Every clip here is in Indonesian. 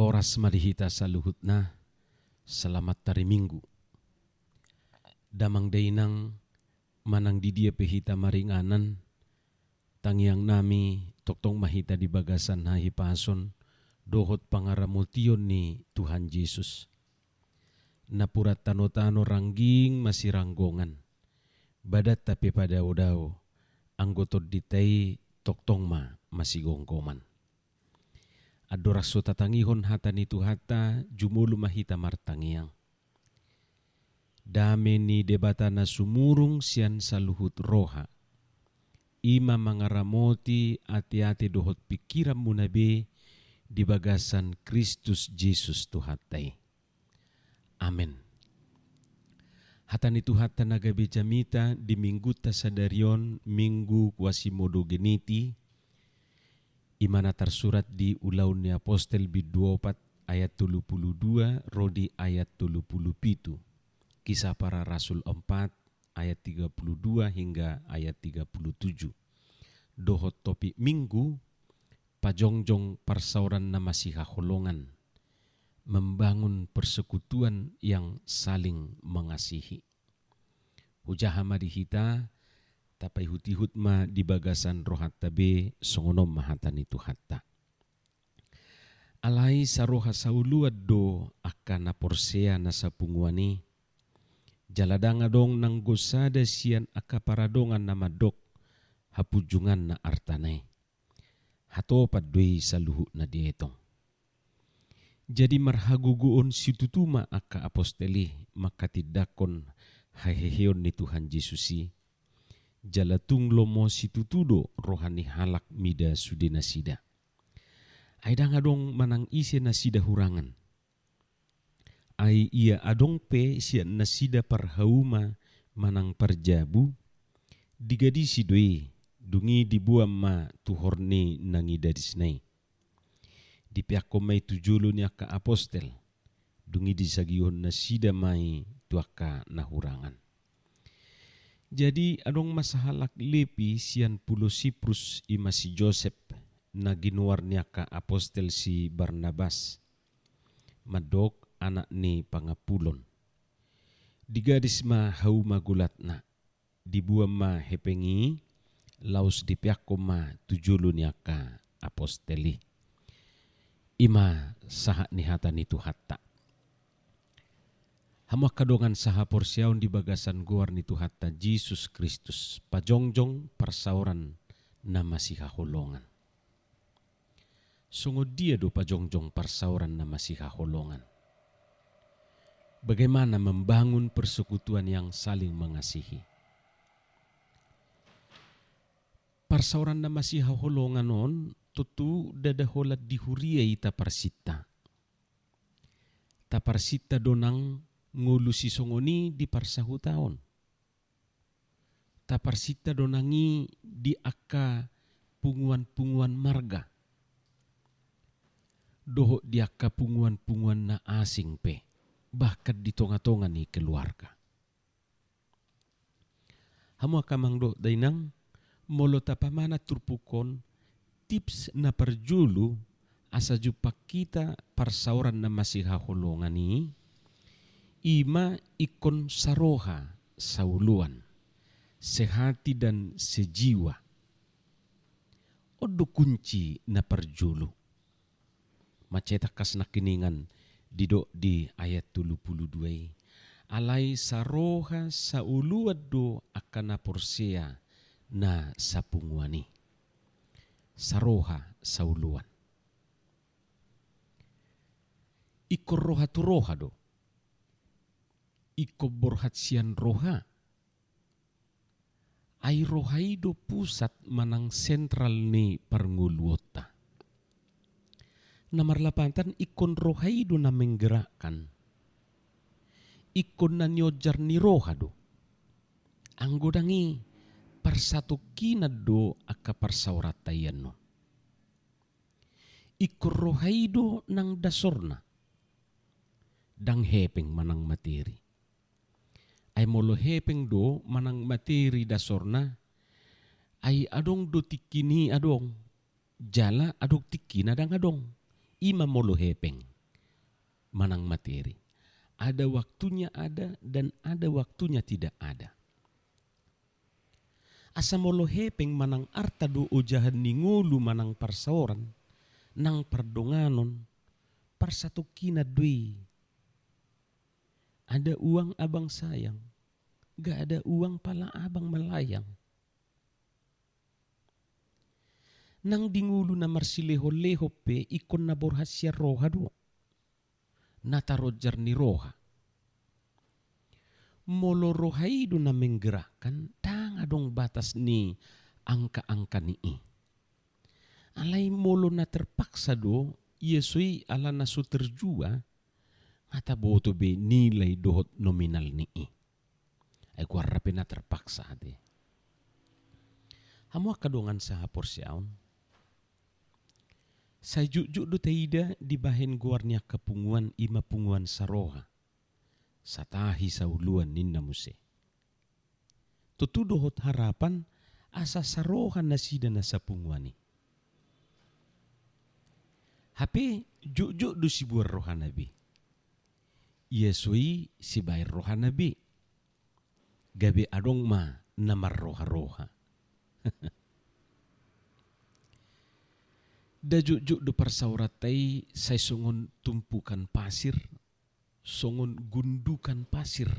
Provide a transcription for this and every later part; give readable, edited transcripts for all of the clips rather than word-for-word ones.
Oras marihita sa luhut na, selamat tari minggu. Damang dainang manang di dia pehita maringanan, tangiang nami toktong mahita di bagasan hahipason, dohot pangaramultion ni Tuhan Yesus. Napurat tano-tano rangging masih ranggongan, badat tapi pada udao, anggotod ditai toktong masih gongkoman. Adorak so tatangihon hata ni Tuhata jumulu mahita martangiang. Dame ni debata na sumurung sian saluhut roha. Ima mangaramoti ati-ati dohot pikiran munabe di bagasan Kristus Yesus Tuhatai. Amen. Hata ni Tuhata nagabe jamita di minggu tasadarion minggu kuasimodo geniti. Imana tersurat di Ulaun ni Apostel bid 24 ayat 32 rodi ayat 37. Kisah para Rasul 4 ayat 32 hingga ayat 37. Dohot topik minggu pajongjong persauran na masih holongan, membangun persekutuan yang saling mengasihi. Hujah madihita tapai hutihut ma di bagasan rohat tabe songonom mahatan itu hatta. Alai saroha sauluad do akan naporsea nasa punguani. Jaladanga dong nang gosada sian akaparadongan nama dok hapujungan na artanay. Hatopad doi saluhu na dietong. Jadi marhaguguon situtuma aka aposteli makatidakon haheheon ni Tuhan Yesusi. Jalatung lomo situtudo rohani halak mida sudena sida. Aidang adong manang isi nasida hurangan. Ai ia adong pe sian nasida parhauma manang parjabu. Digadi sidoi dungi dibuam ma tuhorni nangi dadisnai. Dipiako mai tujulu ni aka apostel. Dungi disagion nasida mai tuaka nahurangan. Jadi adong masahalak lepi sian pulo Siprus ima si Joseph na ginuar niya ka apostel si Barnabas. Madok anak ni pangapulon. Digadis ma hau magulat na. Dibuam ma hepengi laus dipiako ma tujulo niya ka aposteli. Ima saha ni hata ni Tuhata. Hamak kadongan saha porsiaon di bagasan guar ni Tuhata Yesus Kristus pajongjong persauran na masih haholongan. Sungod dia do pajongjong persauran na masih haholongan. Bagaimana membangun persekutuan yang saling mengasihi. Persauran na masih haholongan on tutu dadaholat dihuriai taparsita. Taparsita donang ngulu si songoni di parsahu taon. Taparsita donangi di aka punguan-punguan marga. Doho di aka punguan-punguan na asing pe. Bahkan di tonga-tonga ni keluarga. Hamu akamang do dainang molo tapamana turpukon tips na perjulu asa jupak kita persauran na masih haholongan ni. Ima ikon saroha sauluan, sehati dan sejiwa. Odo kunci na perjulu. Macetak kas nakiningan didok di ayat 32. Alai saroha sauluad do akan naporsea na sapunguani. Saroha sauluan. Ikor roha tu roha do. Iko borhat sian roha. Ai rohaido pusat manang sentral ni parnguluota. Nomor 8 ikon rohaido na menggerakkan. Ikon na nyojar ni rohado. Anggodangi persatu kinad do aka persauratayan no. Ikon rohaido nang dasorna. Dang hepeng manang materi. Ay molo hepeng do manang materi dasorna ay adong do tikini adong jala adong tikina dang adong ima molo hepeng manang materi. Ada waktunya ada dan ada waktunya tidak ada. Asa molo hepeng manang arta do ojahan ningulu manang parsaoran, nang pardonganon, parsatu kina dui. Ada uang abang sayang, gak ada uang pala abang melayang. Nang dingulu na marsileho-leho pe ikon na borhasya roha do. Natarojar ni roha. Molo roha ido na menggerakkan, tanga dong batas ni angka-angka ni i. Alai molo na terpaksa do, Yesui ala nasu terjua, ngata boto be nilai dohot nominal ni i. Ay kuarrape na terpaksa ade. Hamu akadongan sa hapor siaon. Sa jujuk do taida di bahen guarnya kepunguan ima punguan saroha. Satahi sauluan ninna muse. Tutu dohot harapan asa saroha nasida na sa punguani. Hape jujuk do si buar roha nabi. Yesui si bayar roha nabi. Gabe adong ma namar roha-roha. Da jujuk do parsauratai say songon tumpukan pasir, songon gundukan pasir,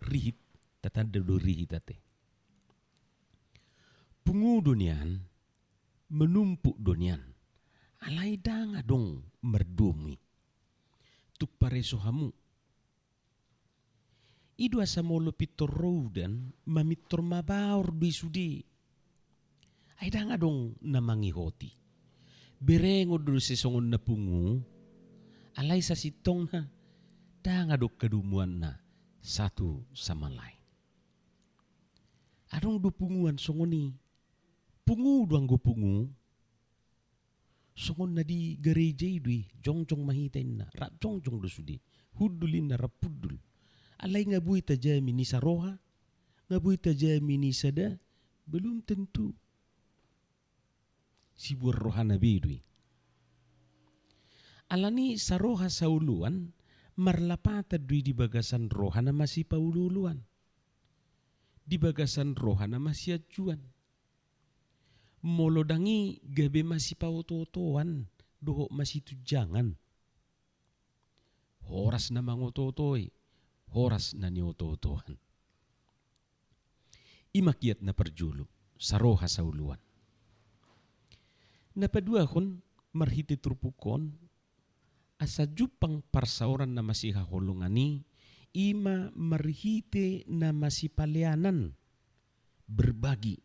rihit, tatanda do rihit ate. Pungu donian, menumpuk donian, alai danga dong merdumi. Tuk pareso hamu. Idu asa molo pitor roudan, mamitor mabaur dui sudi. Ay danga dong namangi hoti. Berengo dulu sesongon na pungu, alay sa sitong na, danga do kadumuan na satu sama lain. Adong do punguan songoni, pungu doang go pungu, songon na di gereja idui, jong-jong mahitain na, rap jong-jong do sudi, hudulin na rapudul. Alay nga buhay taja minisa roha, nga buhay taja minisa da, belum tentu. Si buar roha nabi idui. Alani sa roha sa uluan, marlapata dui di bagasan roha na masih paululuan. Di bagasan roha na masih ajuan. Molodangi gabe masih pautotoan, doho masih tujangan. Horas na mangototoy, horas na niototoan. Imakiat na perjulu, sa roha sa uluan. Napadua kon marhiti turpukon asa jupang parsaoran na masih haholongani ima marhite na masih palianan berbagi.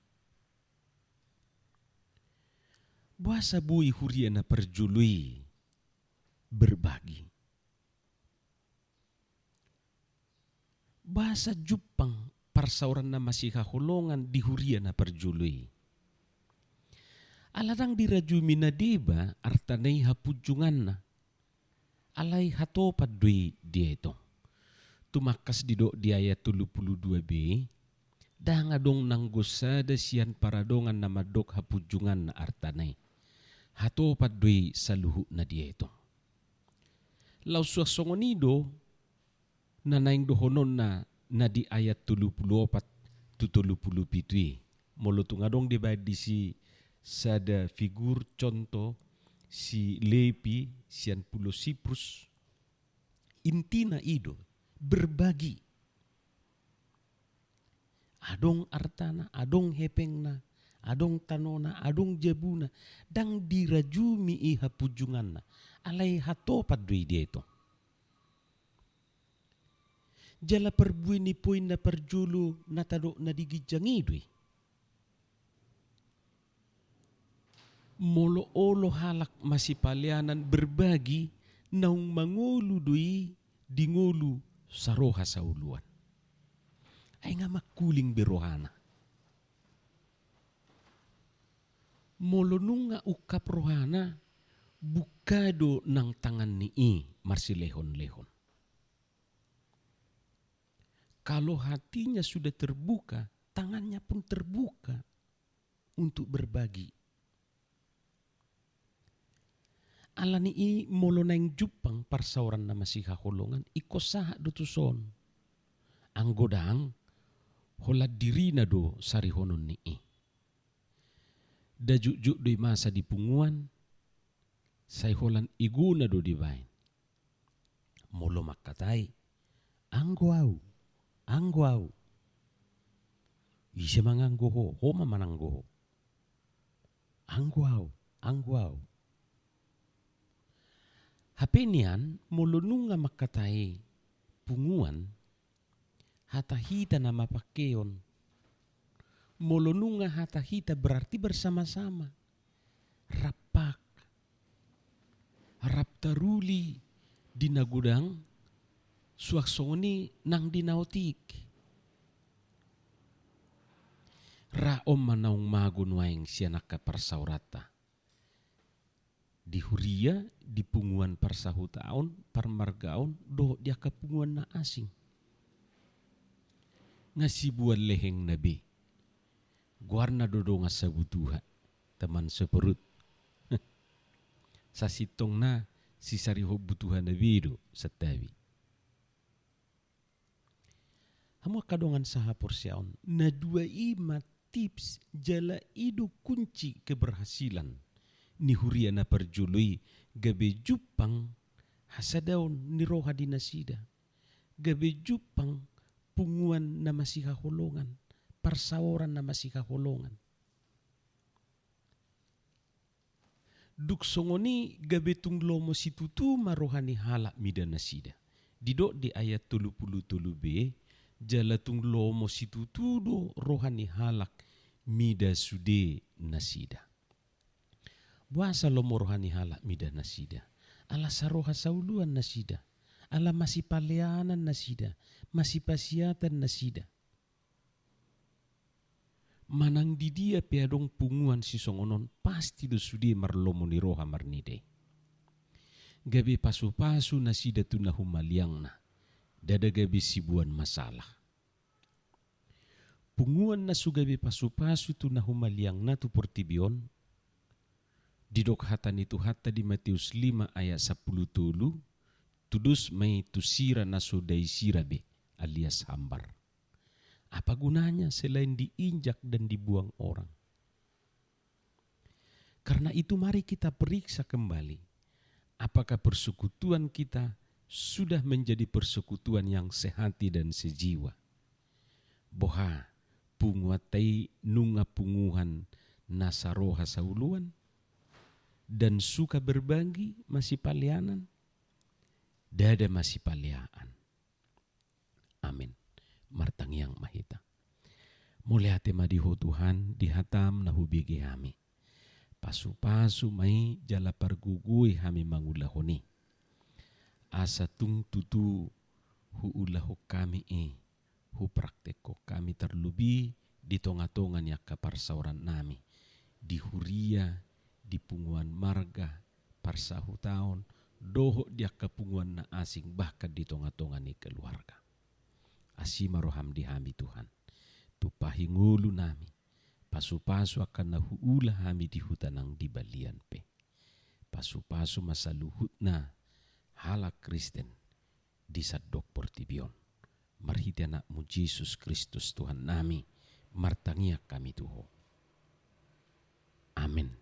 Buasa bui huria na perjului berbagi. Bahasa jupang parsaoran na masih haholongan di huria na perjului. Aladang dirajumi na diba artanay hapujungan na. Alay hatopad dui dia ito. Tumakas dido di ayat 32b. Danga dong nanggusada siyan paradongan na madok hapujungan na artanay. Hatopad dui sa luhu na dia ito. Lauswasongonido na naing dohonon na di ayat 34 to 37. Molotungadong diba di si sada figur contoh si Lepi sian pulo Siprus intina ido berbagi adong artana adong hepengna adong tanona adong jabuna dang dirajumi iha pujunganna alai hatopat dui dia itu jala perbuini poin na perjulu natado na digijangi dui molo olo halak masih palianan berbagi naung mangulu dui dingulu saroha sauluan. Ay nga makuling berohana. Molo nung nga ukap rohana bukado ng tangan ni marsilehon-lehon. Kalau hatinya sudah terbuka, tangannya pun terbuka untuk berbagi. Alani i molo naing jupang parsauran na masih haholongan iko saha dutuson. Anggodang hola diri na do sari honon ni i. Da juk do masa di punguan say holan iguna do di bain. Molo makatai anggo au. Ise manganggo ho mamananggo ho. Anggo au. Hapenian molonunga makatai punguan hata hita nama pakeon. Molonunga hata hita berarti bersama-sama. Rapak. Rap taruli dinagudang suaksoni nang dinautik. Raom manaung magun waing sianak parsaurata. Di huria, di punguan parsahutaon, parmargaon, do dia kepunguan na asing. Ngasibuan leheng nabi. Guarna dodo ngasabutuha, teman seperut. Sasitong na sisariho butuhan nabi do setabi. Hamu kadongan saha porsiaon, na dua imat tips jala idu kunci keberhasilan ni huria na perjului gabe jupang hasadaon ni roha dinasida gabe jupang punguan na masih haholongan parsaoran na masih haholongan duk songoni gabe tunglomo situtu marohani halak mida nasida didok di ayat 33b jala tunglomo situtu do rohani halak mida sude nasida. Buasa lomo rohani halak mida nasida. Ala saroha sauluan nasida. Ala masih paleanan nasida. Masih pasiatan nasida. Manang di dia peadong punguan si songonon pasti do sude marlomo ni roha marnide. Gabe pasu-pasu nasida tunahumaliang na. Dada gabi sibuan masalah. Punguan na sugabi pasu-pasu tu nahumaliang na tu portibion. Didok hatan itu hatta di Matius 5 ayat 10 tulu. Tudus may tusira na sudai sirabe alias hambar. Apa gunanya selain diinjak dan dibuang orang? Karena itu mari kita periksa kembali. Apakah persekutuan kita sudah menjadi persekutuan yang sehati dan sejiwa. Boha punguatai nunga punguhan nasaroha sauluan dan suka berbagi masih palianan. Dada masih paliaan. Amin. Martang yang mahita. Mulai hati madiho Tuhan dihatam na hubigi kami. Pasu-pasu mai jala pargugui kami mangulahoni. Asa tung tutu hu ulahu kami hu prakteko kami terlebih di tonga-tongan ya kaparsauran nami di huria di punguan marga parsahu tahun doho dia kepunguan na asing bahkan di tonga-tongan ni keluarga asima roham dihami Tuhan tupahi ngulu nami pasu-pasu akan nahu ulah kami di hutanang di balian pe pasu-pasu masa luhut na halak Kristen di sadok portibion. Marhiti anakmu Yesus Kristus Tuhan nami. Martangia kami Tuhan. Amin.